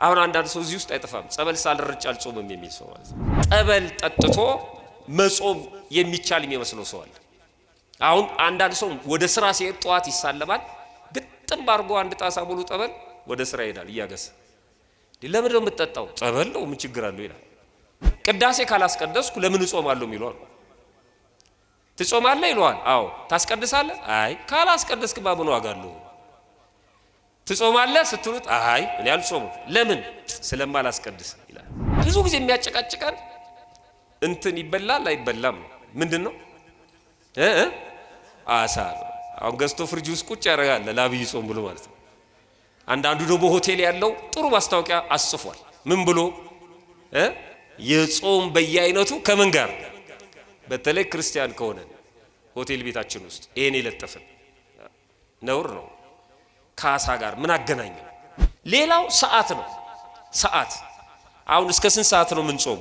አሁን አንዳንድ ሰው እዚህ ውስጥ አይጠፋም ጸበል ሳልረጭ አልጾምም የሚል ሰው ማለት ነው። ጸበል ጠጥቶ መጾም የሚቻል የሚመስለው ሰው አለ። አሁን አንዳንድ ሰው ወደ ስራ ሲሄድ ጧት ይሳለማል፣ ግጥም አድርጎ አንድ ጣሳ ሙሉ ጠበል ወደ ስራ ይሄዳል እያገሰ። ለምን ነው የምትጠጣው? ጸበል ነው ምን ችግር አለው ይላል። ቅዳሴ ካላስቀደስኩ ለምን እጾማለሁ ይሏል። ትጾማለህ ይሏል። አዎ። ታስቀድሳለህ? አይ። ካላስቀደስክ ምን ዋጋ አለው? ትጾማለህ ስትሉት አይ እኔ አልጾምም። ለምን? ስለማላስቀድስ ይላል። ብዙ ጊዜ የሚያጨቃጭቀን እንትን ይበላል አይበላም ምንድነው? አሳ አሁን ገዝቶ ፍሪጅ ውስጥ ቁጭ ያደርጋል ለአብይ ጾም ብሎ ማለት ነው። አንዳንዱ ደግሞ ሆቴል ያለው ጥሩ ማስታወቂያ አስጽፏል። ምን ብሎ የጾም በየአይነቱ ከምን ጋር? በተለይ ክርስቲያን ከሆነ ሆቴል ቤታችን ውስጥ ይሄን የለጠፈን ነውር ነው። ከአሳ ጋር ምን አገናኘው? ሌላው ሰዓት ነው። ሰዓት አሁን እስከ ስንት ሰዓት ነው ምን ጾም?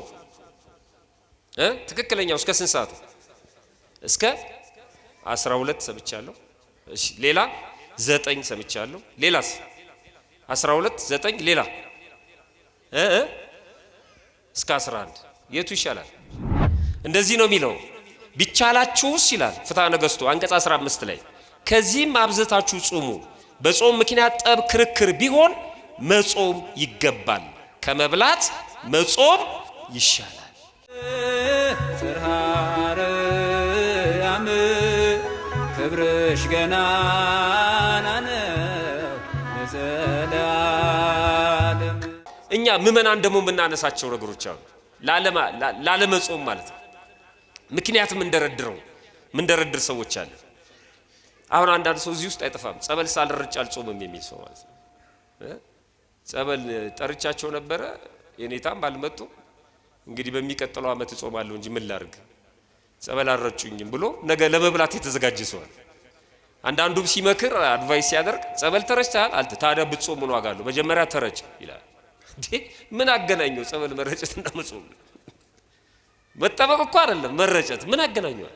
ትክክለኛው እስከ ስንት ሰዓት? እስከ 12 ሰምቻለሁ። እሺ ሌላ 9 ሰምቻለሁ። ሌላስ? 12 9 ሌላ እስከ 11 የቱ ይሻላል? እንደዚህ ነው የሚለው ቢቻላችሁስ ይላል ፍትሐ ነገሥቱ አንቀጽ 15 ላይ ከዚህም አብዝታችሁ ጾሙ፣ በጾም ምክንያት ጠብ ክርክር ቢሆን መጾም ይገባል፣ ከመብላት መጾም ይሻላል። ጽርሐ ክብርሽ ገናና ነው ለዘላለም። እኛ ምእመናን ደግሞ የምናነሳቸው ነገሮች አሉ ላለመጾም ማለት ነው። ምክንያቱም ምንደረድር ሰዎች አለ። አሁን አንዳንድ ሰው እዚህ ውስጥ አይጠፋም ጸበል ሳልረጭ አልጾምም የሚል ሰው ማለት ነው። ጸበል ጠርቻቸው ነበረ የኔታም ባልመጡ እንግዲህ በሚቀጥለው ዓመት እጾማለሁ እንጂ ምን ላድርግ ጸበል አልረጩኝም ብሎ ነገ ለመብላት የተዘጋጀ ሰው አለ። አንዳንዱም ሲመክር አድቫይስ ሲያደርግ ጸበል ተረጭተሃል አልተ ታዲያ ብትጾም ምን ዋጋ አለው? መጀመሪያ ተረጭ ይላል። ምን አገናኘው ጸበል መረጨት እና መጾም? መጠበቅ እኮ አይደለም መረጨት ምን አገናኘው?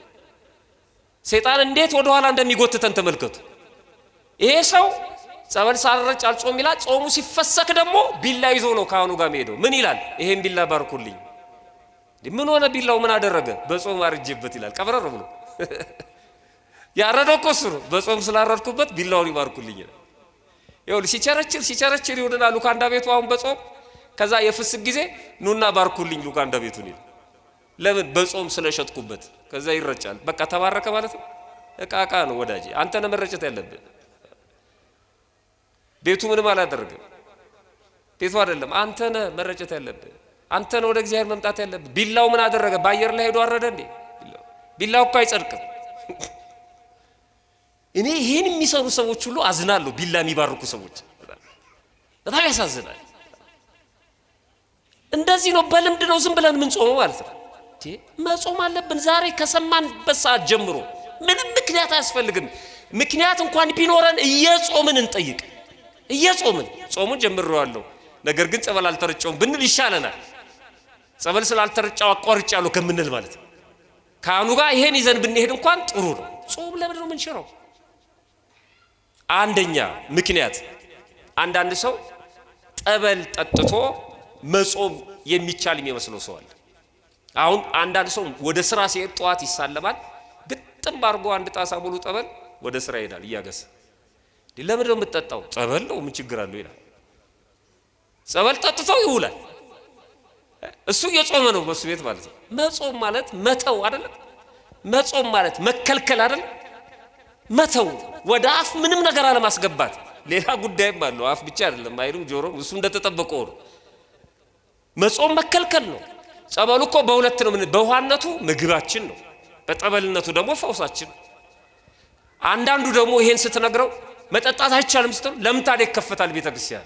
ሰይጣን እንዴት ወደ ኋላ እንደሚጎትተን ተመልከቱ። ይሄ ሰው ጸበል ሳልረጭ አልጾም ይላል። ጾሙ ሲፈሰክ ደግሞ ቢላ ይዞ ነው ካህኑ ጋር የሚሄደው። ምን ይላል? ይሄን ቢላ ባርኩልኝ። ምን ሆነ ቢላው ምን አደረገ? በጾም አርጄበት ይላል። ቀብረር ብሎ ያረደው እኮ እሱ ነው። በጾም ስላረድኩበት ቢላውን ይባርኩልኝ ይላል። ይኸውልህ ሲቸረችር ይሁንና ሉካንዳ ቤቱ አሁን በጾም ከዛ የፍስክ ጊዜ ኑና ባርኩልኝ ሉካንዳ ቤቱን ይላል። ለምን? በጾም ስለሸጥኩበት። ከዛ ይረጫል። በቃ ተባረከ ማለት ነው። እቃ ነው ወዳጄ። አንተ ነህ መረጨት ያለብህ። ቤቱ ምንም አላደረገም። ቤቱ አይደለም አንተ ነህ መረጨት ያለብህ። አንተ ነህ ወደ እግዚአብሔር መምጣት ያለብህ። ቢላው ምን አደረገ? በአየር ላይ ሄዶ አረደ እንዴ? ቢላው እኮ አይጸድቅም። እኔ ይሄን የሚሰሩ ሰዎች ሁሉ አዝናለሁ። ቢላ የሚባርኩ ሰዎች በጣም ያሳዝናል። እንደዚህ ነው በልምድ ነው ዝም ብለን ምን ጾመው ማለት ነው። መጾም አለብን። ዛሬ ከሰማንበት ሰዓት ጀምሮ ምንም ምክንያት አያስፈልግም። ምክንያት እንኳን ቢኖረን እየጾምን እንጠይቅ። እየጾምን ጾሙን ጀምሬዋለሁ ነገር ግን ጸበል አልተረጨውም ብንል ይሻለናል። ጸበል ስላልተረጨው አቋርጫለሁ ከምንል ማለት ነው። ካህኑ ጋር ይሄን ይዘን ብንሄድ እንኳን ጥሩ ነው። ጾም ለምን ነው የምንሽረው? አንደኛ ምክንያት አንዳንድ ሰው ጠበል ጠጥቶ መጾም የሚቻል የሚመስለው ሰው አለ። አሁን አንዳንድ ሰው ወደ ስራ ሲሄድ ጧት ይሳለማል፣ ግጥም አድርጎ አንድ ጣሳ ሙሉ ጠበል ወደ ስራ ይሄዳል እያገሰ። ለምን ነው የምትጠጣው? ጸበል ነው ምን ችግር አለው ይላል። ጸበል ጠጥቶ ይውላል። እሱ የጾመ ነው በሱ ቤት ማለት ነው። መጾም ማለት መተው አይደለም። መጾም ማለት መከልከል አይደለም። መተው ወደ አፍ ምንም ነገር አለማስገባት። ሌላ ጉዳይም አለው። አፍ ብቻ አይደለም አይሩም ጆሮም እሱ እንደተጠበቀው ነው። መጾም መከልከል ነው። ጸበሉ እኮ በሁለት ነው። በውሃነቱ ምግባችን ነው፣ በጠበልነቱ ደግሞ ፈውሳችን ነው። አንዳንዱ ደግሞ ይሄን ስትነግረው መጠጣት አይቻልም ስትል ለምን ታዲያ ይከፈታል ቤተክርስቲያን?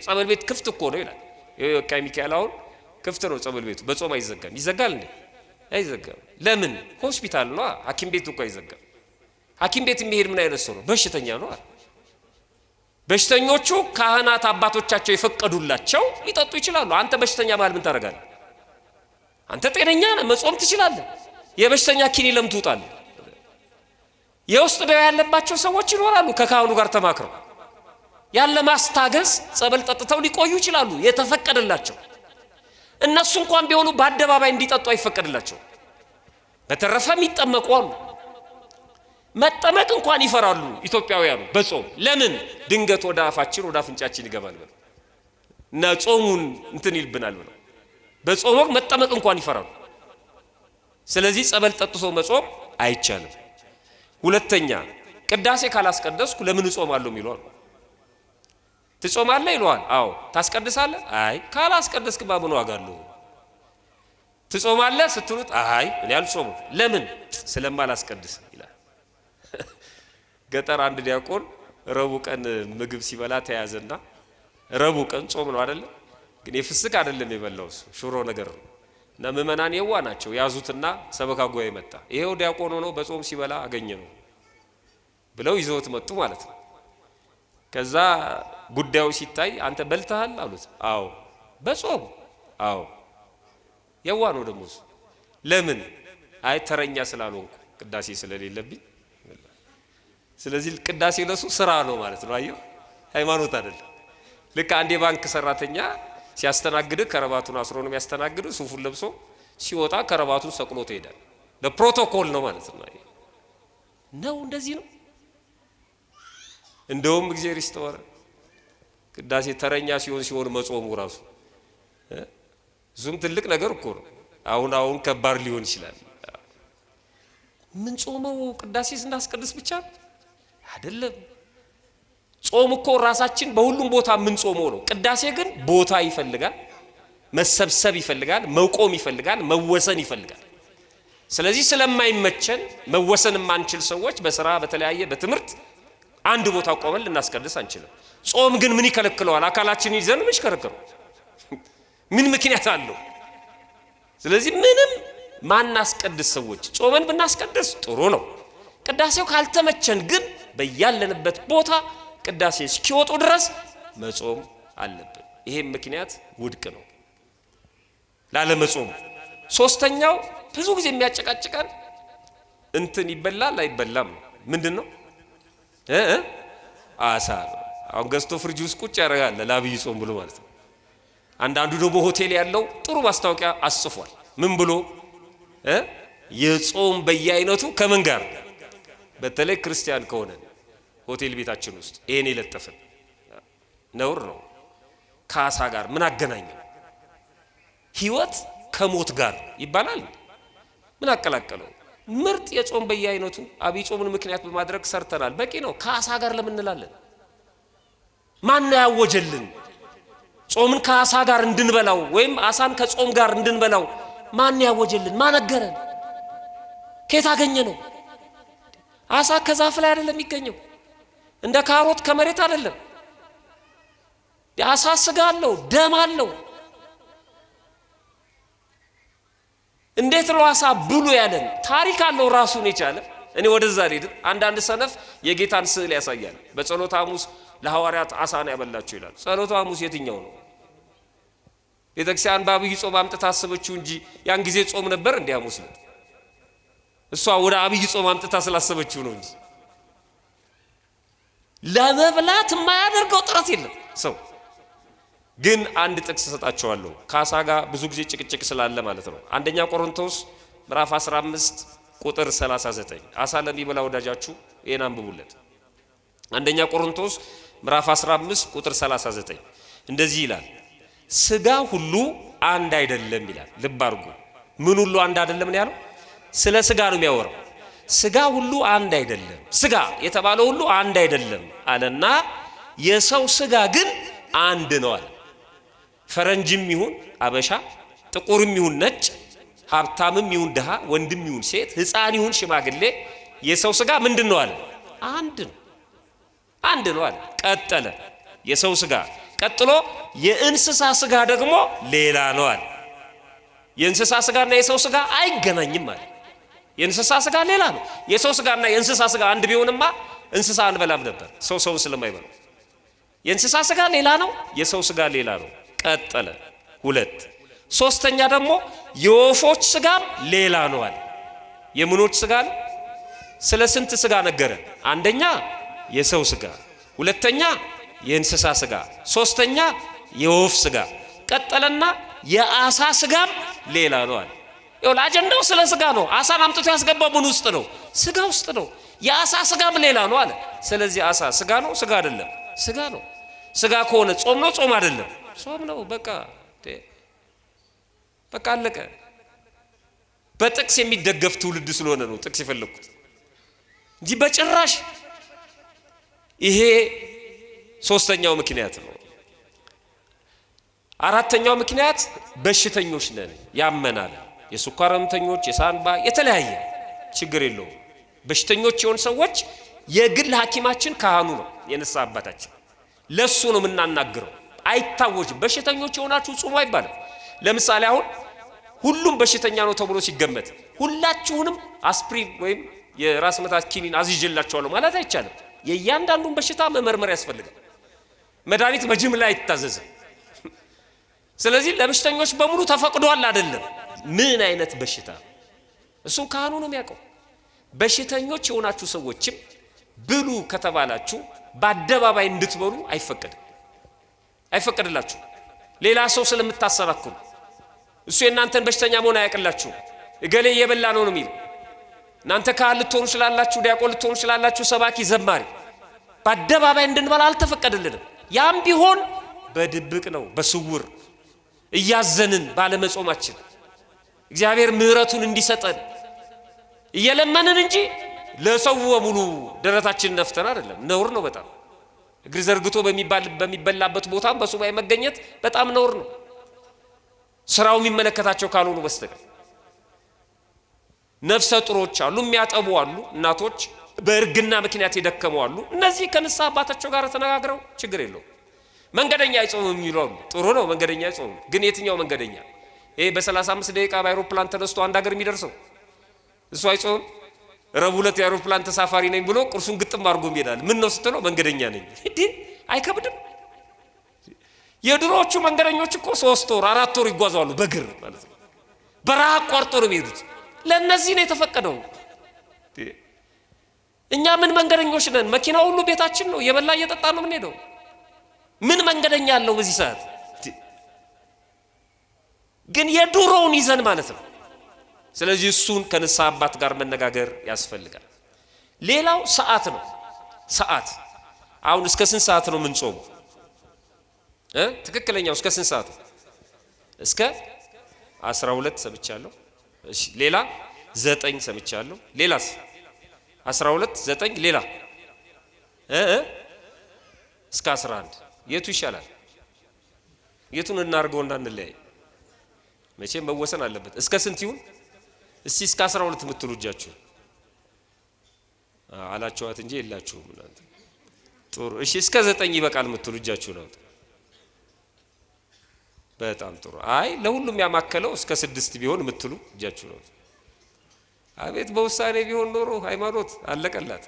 ጸበል ቤት ክፍት እኮ ነው ይላል። የወቃ ሚካኤል አሁን ክፍት ነው ጸበል ቤቱ። በጾም አይዘጋም። ይዘጋል እንዴ? አይዘጋም። ለምን? ሆስፒታል ነው። ሐኪም ቤት እኮ አይዘጋም። ሐኪም ቤት የሚሄድ ምን አይነት ሰው ነው? በሽተኛ ነው። በሽተኞቹ ካህናት አባቶቻቸው የፈቀዱላቸው ሊጠጡ ይችላሉ። አንተ በሽተኛ ማለት ምን ታደርጋለህ? አንተ ጤነኛ ነህ፣ መጾም ትችላለህ። የበሽተኛ ኪኒ ለምን ትውጣለህ? የውስጥ ደዌ ያለባቸው ሰዎች ይኖራሉ ከካህኑ ጋር ተማክረው ያለ ማስታገስ ጸበል ጠጥተው ሊቆዩ ይችላሉ የተፈቀደላቸው። እነሱ እንኳን ቢሆኑ በአደባባይ እንዲጠጡ አይፈቀድላቸው። በተረፈም ይጠመቁ አሉ። መጠመቅ እንኳን ይፈራሉ ኢትዮጵያውያኑ በጾም። ለምን? ድንገት ወደ አፋችን ወደ አፍንጫችን ይገባል ብለው እና ጾሙን እንትን ይልብናል ብለው በጾም ወቅት መጠመቅ እንኳን ይፈራሉ። ስለዚህ ጸበል ጠጥቶ መጾም አይቻልም። ሁለተኛ ቅዳሴ ካላስቀደስኩ ለምን እጾማለሁ ይሏል። ትጾማለህ ይሏል። አዎ። ታስቀድሳለህ? አይ። ካላስቀደስክ ምን ዋጋ አለው? ትጾማለህ ስትሉት አይ እኔ አልጾምም። ለምን? ስለማላስቀድስ ይላል። ገጠር አንድ ዲያቆን ረቡዕ ቀን ምግብ ሲበላ ተያዘና ረቡዕ ቀን ጾም ነው አይደል? ግን የፍስክ አይደለም የበላው ሽሮ ነገር ነው። እና ምእመናን የዋ ናቸው ያዙትና ሰበካ ጉባኤ መጣ። ይሄው ዲያቆን ሆኖ በጾም ሲበላ አገኘ ነው ብለው ይዘውት መጡ ማለት ነው። ከዛ ጉዳዩ ሲታይ አንተ በልተሃል አሉት። አዎ። በጾም? አዎ። የዋ ነው ደግሞ። ለምን? አይ ተረኛ ስላልሆንኩ ቅዳሴ ስለሌለብኝ። ስለዚህ ቅዳሴ ለሱ ስራ ነው ማለት ነው። አየው፣ ሃይማኖት አይደለም። ልክ አንድ የባንክ ሰራተኛ ሲያስተናግድ ከረባቱን አስሮ ነው የሚያስተናግድ። ሱፉን ለብሶ ሲወጣ ከረባቱን ሰቅሎ ይሄዳል። ለፕሮቶኮል ነው ማለት ነው። ነው እንደዚህ ነው። እንደውም እግዚአብሔር ይስተዋረ ቅዳሴ ተረኛ ሲሆን መጾሙ ራሱ ዙም ትልቅ ነገር እኮ ነው። አሁን ከባድ ሊሆን ይችላል። ምን ጾመው ቅዳሴ ስናስቀድስ ብቻ አይደለም። ጾም እኮ ራሳችን በሁሉም ቦታ ምን ጾመው ነው። ቅዳሴ ግን ቦታ ይፈልጋል፣ መሰብሰብ ይፈልጋል፣ መቆም ይፈልጋል፣ መወሰን ይፈልጋል። ስለዚህ ስለማይመቸን መወሰን ማንችል ሰዎች በስራ በተለያየ በትምህርት አንድ ቦታ ቆመን ልናስቀድስ አንችልም። ጾም ግን ምን ይከለክለዋል? አካላችን ይዘን ምን ይከለክለው? ምን ምክንያት አለው? ስለዚህ ምንም ማናስቀድስ ሰዎች ጾመን ብናስቀድስ ጥሩ ነው። ቅዳሴው ካልተመቸን ግን በያለንበት ቦታ ቅዳሴ እስኪወጡ ድረስ መጾም አለብን። ይሄም ምክንያት ውድቅ ነው ላለመጾም። ሶስተኛው ብዙ ጊዜ የሚያጨቃጭቀን እንትን ይበላል አይበላም። ምንድነው? አሳ ነው። አሁን ገዝቶ ፍሪጅ ውስጥ ቁጭ ያደርጋል ለአብይ ጾም ብሎ ማለት ነው። አንዳንዱ ደግሞ ሆቴል ያለው ጥሩ ማስታወቂያ አስጽፏል። ምን ብሎ? የጾም በየአይነቱ ከምን ጋር? በተለይ ክርስቲያን ከሆነ ሆቴል ቤታችን ውስጥ ይሄን ይለጠፈን ነውር ነው። ከአሳ ጋር ምን አገናኘው? ህይወት ከሞት ጋር ይባላል። ምን አቀላቀለው? ምርጥ የጾም በየአይነቱ አብይ ጾምን ምክንያት በማድረግ ሰርተናል። በቂ ነው። ከአሳ ጋር ለምን እንላለን? ማን ያወጀልን? ጾምን ከአሳ ጋር እንድንበላው ወይም አሳን ከጾም ጋር እንድንበላው ማን ያወጀልን? ማን ነገረን? ከየት አገኘ ነው? አሳ ከዛፍ ላይ አይደለም የሚገኘው፣ እንደ ካሮት ከመሬት አይደለም። የአሳ ስጋ አለው፣ ደም አለው። እንዴት ነው አሳ ብሉ ያለን? ታሪክ አለው ራሱን የቻለ። እኔ ወደዛ ልሄድ። አንዳንድ ሰነፍ የጌታን ስዕል ያሳያል። በጸሎተ ሐሙስ ለሐዋርያት አሳን ያበላቸው ይላል። ጸሎተ ሐሙስ የትኛው ነው? ቤተክርስቲያን በአብይ ጾም አምጥታ አሰበችው እንጂ ያን ጊዜ ጾም ነበር እንዴ? ሐሙስ ነው። እሷ ወደ አብይ ጾም አምጥታ ስላሰበችው ነው እንጂ ለመብላት የማያደርገው ጥረት የለም ሰው። ግን አንድ ጥቅስ ሰጣቸዋለሁ ከአሳ ጋር ብዙ ጊዜ ጭቅጭቅ ስላለ ማለት ነው። አንደኛ ቆሮንቶስ ምዕራፍ 15 ቁጥር 39 አሳ ለሚበላ ወዳጃችሁ ይሄን አንብቡለት። አንደኛ ቆሮንቶስ ምዕራፍ 15 ቁጥር 39 እንደዚህ ይላል፣ ስጋ ሁሉ አንድ አይደለም ይላል። ልብ አድርጉ። ምን ሁሉ አንድ አይደለም ነው ያለው? ስለ ስጋ ነው የሚያወራው። ስጋ ሁሉ አንድ አይደለም፣ ስጋ የተባለው ሁሉ አንድ አይደለም አለና የሰው ስጋ ግን አንድ ነው አለ። ፈረንጅም ይሁን አበሻ፣ ጥቁርም ይሁን ነጭ፣ ሀብታምም ይሁን ድሃ፣ ወንድም ይሁን ሴት፣ ሕፃን ይሁን ሽማግሌ የሰው ስጋ ምንድን ነው አለ? አንድ ነው። አንድ ነው አለ። ቀጠለ የሰው ስጋ ቀጥሎ የእንስሳ ስጋ ደግሞ ሌላ ነው አለ። የእንስሳ ስጋና የሰው ስጋ አይገናኝም አለ። የእንስሳ ስጋ ሌላ ነው። የሰው ስጋና የእንስሳ ስጋ አንድ ቢሆንማ እንስሳ አንበላም ነበር፣ ሰውን ስለማይበላው። የእንስሳ ስጋ ሌላ ነው፣ የሰው ስጋ ሌላ ነው። ቀጠለ ሁለት። ሶስተኛ ደግሞ የወፎች ስጋ ሌላ ነው አለ። የምኖች ስጋ ነው? ስለ ስንት ስጋ ነገረን? አንደኛ የሰው ስጋ፣ ሁለተኛ የእንስሳ ስጋ፣ ሶስተኛ የወፍ ስጋ፣ ቀጠለና የአሳ ስጋም ሌላ ነው አለ። ይኸውልህ አጀንዳው ስለ ስጋ ነው። አሳን አምጥቶ ያስገባው ምን ውስጥ ነው? ስጋ ውስጥ ነው። የአሳ ስጋም ሌላ ነው አለ። ስለዚህ አሳ ስጋ ነው? ስጋ አይደለም? ስጋ ነው። ስጋ ከሆነ ጾም ነው? ጾም አይደለም? ጾም ነው። በቃ አለቀ። በጥቅስ የሚደገፍ ትውልድ ስለሆነ ነው ጥቅስ የፈለኩት እንጂ በጭራሽ። ይሄ ሶስተኛው ምክንያት ነው። አራተኛው ምክንያት በሽተኞች ነን ያመናል። የስኳር ህመምተኞች፣ የሳንባ የተለያየ ችግር የለውም። በሽተኞች የሆኑ ሰዎች የግል ሐኪማችን ካህኑ ነው፣ የንስሐ አባታችን። ለሱ ነው የምናናግረው። አይታወጅም። በሽተኞች የሆናችሁ ጹሙ አይባልም። ለምሳሌ አሁን ሁሉም በሽተኛ ነው ተብሎ ሲገመት ሁላችሁንም አስፕሪን ወይም የራስ ምታት ኪኒን አዝዤላችኋለሁ ማለት አይቻልም። የእያንዳንዱን በሽታ መመርመር ያስፈልጋል። መድኃኒት በጅምላ አይታዘዝም። ስለዚህ ለበሽተኞች በሙሉ ተፈቅዷል አይደለም። ምን አይነት በሽታ እሱን ካህኑ ነው የሚያውቀው። በሽተኞች የሆናችሁ ሰዎችም ብሉ ከተባላችሁ በአደባባይ እንድትበሉ አይፈቀድላችሁ። ሌላ ሰው ስለምታሰናክሉ እሱ የእናንተን በሽተኛ መሆን አያውቅላችሁ። እገሌ እየበላ ነው የሚል እናንተ ካህን ልትሆኑ ስላላችሁ፣ ዲያቆን ልትሆኑ ስላላችሁ፣ ሰባኪ ዘማሪ በአደባባይ እንድንበላ አልተፈቀደልንም። ያም ቢሆን በድብቅ ነው፣ በስውር እያዘንን ባለመጾማችን እግዚአብሔር ምሕረቱን እንዲሰጠን እየለመንን እንጂ ለሰው በሙሉ ደረታችን ነፍተን አይደለም። ነውር ነው በጣም። እግር ዘርግቶ በሚበላበት ቦታም በሱባኤ መገኘት በጣም ነውር ነው፣ ስራው የሚመለከታቸው ካልሆኑ በስተቀር። ነፍሰ ጡሮች አሉ፣ የሚያጠቡ አሉ፣ እናቶች በእርግና ምክንያት የደከሙ አሉ። እነዚህ ከንስሐ አባታቸው ጋር ተነጋግረው ችግር የለውም። መንገደኛ አይጾምም የሚሉ አሉ። ጥሩ ነው፣ መንገደኛ አይጾምም። ግን የትኛው መንገደኛ? ይሄ በ35 ደቂቃ በአይሮፕላን ተነስቶ አንድ ሀገር የሚደርሰው እሱ አይጾምም። ረቡዕ ዕለት የአይሮፕላን ተሳፋሪ ነኝ ብሎ ቁርሱን ግጥም አድርጎ ይሄዳል። ምን ነው ስትለው መንገደኛ ነኝ። እንዴ አይከብድም? የድሮዎቹ መንገደኞች እኮ 3 ወር 4 ወር ይጓዛሉ በእግር ማለት ነው። በረሃ አቋርጦ ነው የሚሄዱት። ለነዚህ ነው የተፈቀደው። እኛ ምን መንገደኞች ነን? መኪናው ሁሉ ቤታችን ነው፣ የበላ እየጠጣ ነው የምንሄደው። ምን መንገደኛ አለው በዚህ ሰዓት? ግን የዱሮውን ይዘን ማለት ነው። ስለዚህ እሱን ከንስሐ አባት ጋር መነጋገር ያስፈልጋል። ሌላው ሰዓት ነው። ሰዓት አሁን እስከ ስንት ሰዓት ነው የምንጾመው? ትክክለኛው እስከ ስንት ሰዓት ነው? እስከ 12 ሰምቻለሁ። እሺ ሌላ 9 ሰምቻለሁ። ሌላስ? 12 9 ሌላ እስከ 11 የቱ ይሻላል? የቱን እናርገው እንዳንለያይ? መቼም መወሰን አለበት። እስከ ስንት ይሁን? እስቲ እስከ 12 የምትሉ እጃችሁ አላችኋት እንጂ የላችሁም እናንተ። ጥሩ እሺ፣ እስከ 9 ይበቃል የምትሉ እጃችሁ ነው። በጣም ጥሩ። አይ ለሁሉም ያማከለው እስከ 6 ቢሆን የምትሉ እጃችሁ ነው። አቤት በውሳኔ ቢሆን ኖሮ ሃይማኖት አለቀላት።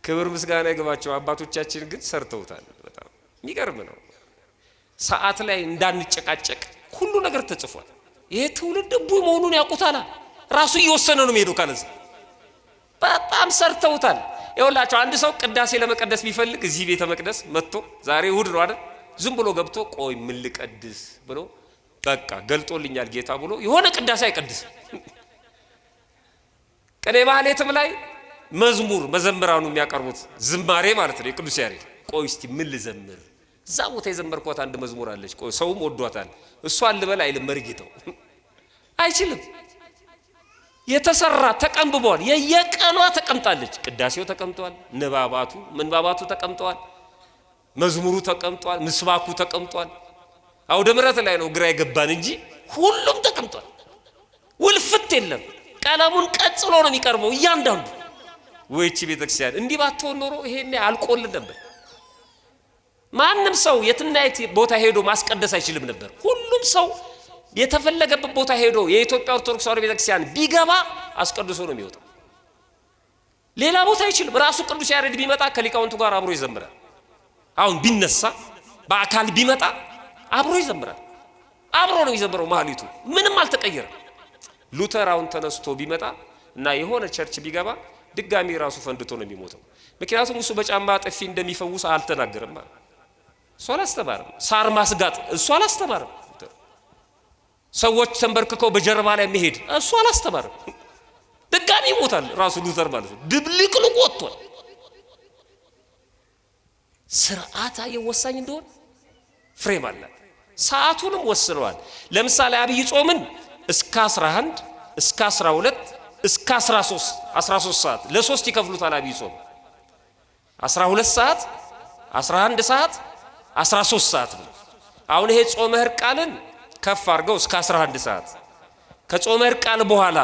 ክብር ምስጋና ይግባቸው። አባቶቻችን ግን ሰርተውታል። በጣም የሚገርም ነው። ሰዓት ላይ እንዳንጨቃጨቅ ሁሉ ነገር ተጽፏል። ይሄ ትውልድ ቡይ መሆኑን ያውቁታል። ራሱ እየወሰነ ነው የሚሄደው። ካለዚ በጣም ሰርተውታል። ይኸውላችሁ አንድ ሰው ቅዳሴ ለመቀደስ ቢፈልግ እዚህ ቤተ መቅደስ መጥቶ ዛሬ እሑድ ነው አይደል? ዝም ብሎ ገብቶ ቆይ ምን ልቀድስ ብሎ በቃ ገልጦልኛል ጌታ ብሎ የሆነ ቅዳሴ አይቀድስም። ቅኔ ማህሌትም ላይ መዝሙር መዘምራኑ የሚያቀርቡት ዝማሬ ማለት ነው የቅዱስ ያሬድ። ቆይ እስቲ ምን ልዘምር? እዛ ቦታ የዘመርኳት አንድ መዝሙር አለች። ቆይ ሰውም ወዷታል፣ እሷን ልበል አይልም። መርጌታው አይችልም። የተሰራ ተቀንብቧል። የየቀኗ ተቀምጣለች። ቅዳሴው ተቀምጧል፣ ንባባቱ ምንባባቱ ተቀምጧል፣ መዝሙሩ ተቀምጧል፣ ምስባኩ ተቀምጧል። አውደ ምሕረት ላይ ነው ግራ የገባን እንጂ ሁሉም ተቀምጧል። ውልፍት የለም። ቀለሙን ቀጽሎ ነው የሚቀርበው እያንዳንዱ። ወይቺ ቤተክርስቲያን እንዲህ ባትሆን ኖሮ ይሄኔ አልቆልን ነበር። ማንም ሰው የትናየት ቦታ ሄዶ ማስቀደስ አይችልም ነበር። ሁሉም ሰው የተፈለገበት ቦታ ሄዶ የኢትዮጵያ ኦርቶዶክስ ተዋሕዶ ቤተክርስቲያን ቢገባ አስቀድሶ ነው የሚወጣው። ሌላ ቦታ አይችልም። ራሱ ቅዱስ ያሬድ ቢመጣ ከሊቃውንቱ ጋር አብሮ ይዘምራል። አሁን ቢነሳ በአካል ቢመጣ አብሮ ይዘምራል። አብሮ ነው የሚዘምረው። ማህሌቱ ምንም አልተቀየረም። ሉተር አሁን ተነስቶ ቢመጣ እና የሆነ ቸርች ቢገባ ድጋሚ ራሱ ፈንድቶ ነው የሚሞተው። ምክንያቱም እሱ በጫማ ጥፊ እንደሚፈውስ አልተናገረም። እሱ አላስተማረም። ሳር ማስጋጥ እሱ አላስተማረም። ሰዎች ተንበርክከው በጀርባ ላይ መሄድ እሱ አላስተማረም። ድጋሚ ይሞታል ራሱ ሉተር ማለት ነው። ድብልቅልቁ ወጥቷል። ስርዓት ወሳኝ እንደሆነ ፍሬም አለ። ሰዓቱንም ወስነዋል። ለምሳሌ አብይ ጾምን እስከ 11 እስከ 12 እስከ 13 ሰዓት ለሶስት ይከፍሉታል። አብይ ጾም 12 ሰዓት 11 ሰዓት 13 ሰዓት ነው። አሁን ይሄ ጾመ ሕርቃልን ከፍ አድርገው እስከ 11 ሰዓት ከጾመ ሕርቃል በኋላ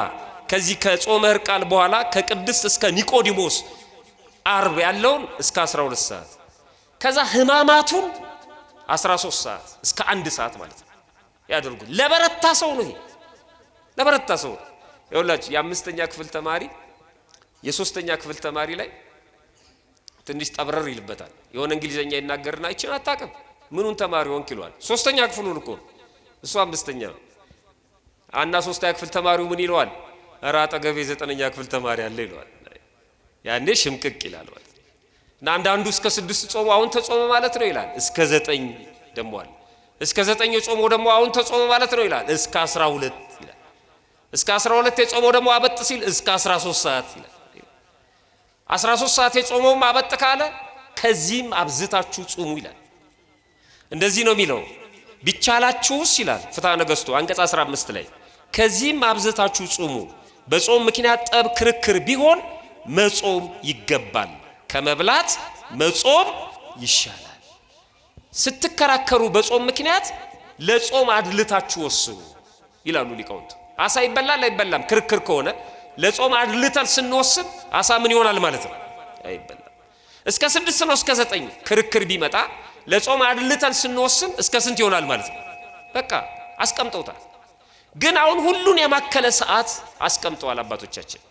ከዚህ ከጾመ ሕርቃል በኋላ ከቅድስት እስከ ኒቆዲሞስ አርብ ያለውን እስከ 12 ሰዓት ከዛ ህማማቱን 13 ሰዓት እስከ 1 ሰዓት ማለት ነው ያደርጉ። ለበረታ ሰው ነው ይሄ ለበረታ ሰው ይኸውላችሁ የአምስተኛ ክፍል ተማሪ የሶስተኛ ክፍል ተማሪ ላይ ትንሽ ጠብረር ይልበታል። የሆነ እንግሊዘኛ ይናገርና እቺን አታውቅም ምኑን ተማሪ ሆንክ ይሏል። ሶስተኛ ክፍሉን እኮ እሱ አምስተኛ ነው። አና ሶስተኛ ክፍል ተማሪው ምን ይለዋል? ኧረ አጠገቤ 9ኛ ክፍል ተማሪ አለ ይለዋል። ያኔ ሽምቅቅ ይላል ማለት እና አንዳንዱ እስከ 6 ጾሙ አሁን ተጾመ ማለት ነው ይላል። እስከ 9 ደሞ አለ። እስከ 9 የጾመው ደሞ አሁን ተጾመ ማለት ነው ይላል። እስከ 12 ይላል። እስከ 12 የጾመው ደሞ አበጥ ሲል እስከ 13 ሰዓት ይላል። 13 ሰዓት የጾመው አበጥ ካለ ከዚህም አብዝታችሁ ጾሙ ይላል። እንደዚህ ነው የሚለው ቢቻላችሁስ ይላል ፍትሐ ነገሥቱ አንቀጽ 15 ላይ ከዚህም አብዝታችሁ ጾሙ። በጾም ምክንያት ጠብ ክርክር ቢሆን መጾም ይገባል፣ ከመብላት መጾም ይሻላል። ስትከራከሩ በጾም ምክንያት ለጾም አድልታችሁ ወስኑ ይላሉ ሊቃውንት። አሳ ይበላል አይበላም ክርክር ከሆነ ለጾም አድልተን ስንወስን አሳ ምን ይሆናል ማለት ነው? አይበላም። እስከ 6 ነው እስከ 9 ክርክር ቢመጣ ለጾም አድልተን ስንወስን እስከ ስንት ይሆናል ማለት ነው? በቃ አስቀምጠውታል። ግን አሁን ሁሉን የማከለ ሰዓት አስቀምጠዋል አባቶቻችን።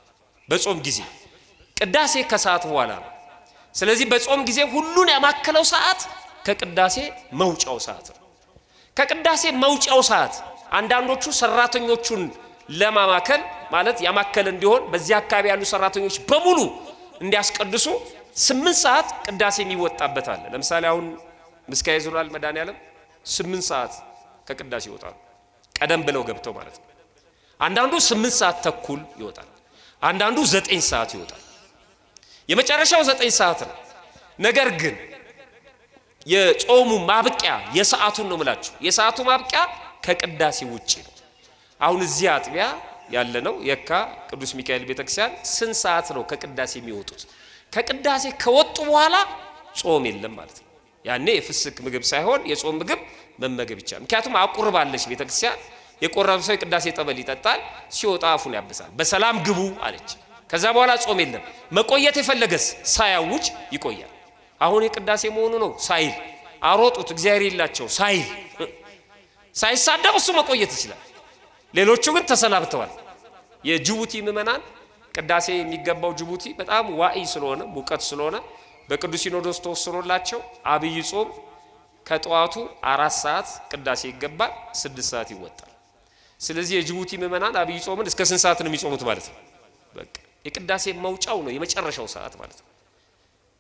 በጾም ጊዜ ቅዳሴ ከሰዓት በኋላ ነው። ስለዚህ በጾም ጊዜ ሁሉን ያማከለው ሰዓት ከቅዳሴ መውጫው ሰዓት ነው። ከቅዳሴ መውጫው ሰዓት አንዳንዶቹ ሰራተኞቹን ለማማከል ማለት ያማከለ እንዲሆን በዚህ አካባቢ ያሉ ሰራተኞች በሙሉ እንዲያስቀድሱ 8 ሰዓት ቅዳሴ የሚወጣበት አለ። ለምሳሌ አሁን ምስካየ ኅዙናን መድኃኔዓለም 8 ሰዓት ከቅዳሴ ይወጣሉ፣ ቀደም ብለው ገብተው ማለት ነው። አንዳንዱ 8 ሰዓት ተኩል ይወጣል፣ አንዳንዱ 9 ሰዓት ይወጣል። የመጨረሻው 9 ሰዓት ነው። ነገር ግን የጾሙ ማብቂያ የሰዓቱን ነው የምላችሁ። የሰዓቱ ማብቂያ ከቅዳሴ ውጪ ነው። አሁን እዚህ አጥቢያ ያለ ነው የካ ቅዱስ ሚካኤል ቤተክርስቲያን ስንት ሰዓት ነው ከቅዳሴ የሚወጡት? ከቅዳሴ ከወጡ በኋላ ጾም የለም ማለት ነው። ያኔ የፍስክ ምግብ ሳይሆን የጾም ምግብ መመገብ ይቻላል። ምክንያቱም አቁርባለች ቤተክርስቲያን። የቆረበ ሰው የቅዳሴ ጠበል ይጠጣል፣ ሲወጣ አፉን ያብሳል። በሰላም ግቡ አለች። ከዛ በኋላ ጾም የለም። መቆየት የፈለገስ ሳያውጅ ይቆያል። አሁን የቅዳሴ መሆኑ ነው ሳይል አሮጡት እግዚአብሔር ይላቸው ሳይል ሳይሳደብ እሱ መቆየት ይችላል። ሌሎቹ ግን ተሰናብተዋል። የጅቡቲ ምዕመናን ቅዳሴ የሚገባው ጅቡቲ በጣም ዋዕይ ስለሆነ ሙቀት ስለሆነ በቅዱስ ሲኖዶስ ተወስኖላቸው አብይ ጾም ከጠዋቱ 4 ሰዓት ቅዳሴ ይገባል፣ 6 ሰዓት ይወጣል። ስለዚህ የጅቡቲ ምዕመናን አብይ ጾምን እስከ 6 ሰዓት ነው የሚጾሙት ማለት ነው። በቃ የቅዳሴ መውጫው ነው የመጨረሻው ሰዓት ማለት ነው።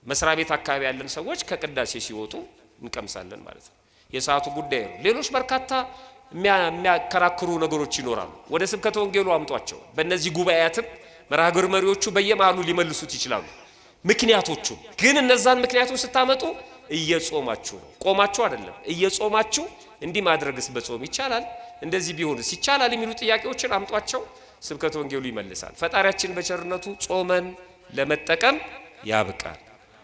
መስሪያ ቤት አካባቢ ያለን ሰዎች ከቅዳሴ ሲወጡ እንቀምሳለን ማለት ነው። የሰዓቱ ጉዳይ ነው። ሌሎች በርካታ የሚያከራክሩ ነገሮች ይኖራሉ። ወደ ስብከተ ወንጌሉ አምጧቸው። በእነዚህ ጉባኤያትም መራግብር መሪዎቹ በየመሃሉ ሊመልሱት ይችላሉ ምክንያቶቹ። ግን እነዛን ምክንያቶች ስታመጡ እየጾማችሁ ነው፣ ቆማችሁ አይደለም። እየጾማችሁ እንዲህ ማድረግስ በጾም ይቻላል፣ እንደዚህ ቢሆንስ ይቻላል የሚሉ ጥያቄዎችን አምጧቸው። ስብከተ ወንጌሉ ይመልሳል። ፈጣሪያችን በቸርነቱ ጾመን ለመጠቀም ያብቃል።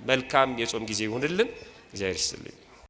መልካም የጾም ጊዜ ይሁንልን። እግዚአብሔር ይስጥልኝ።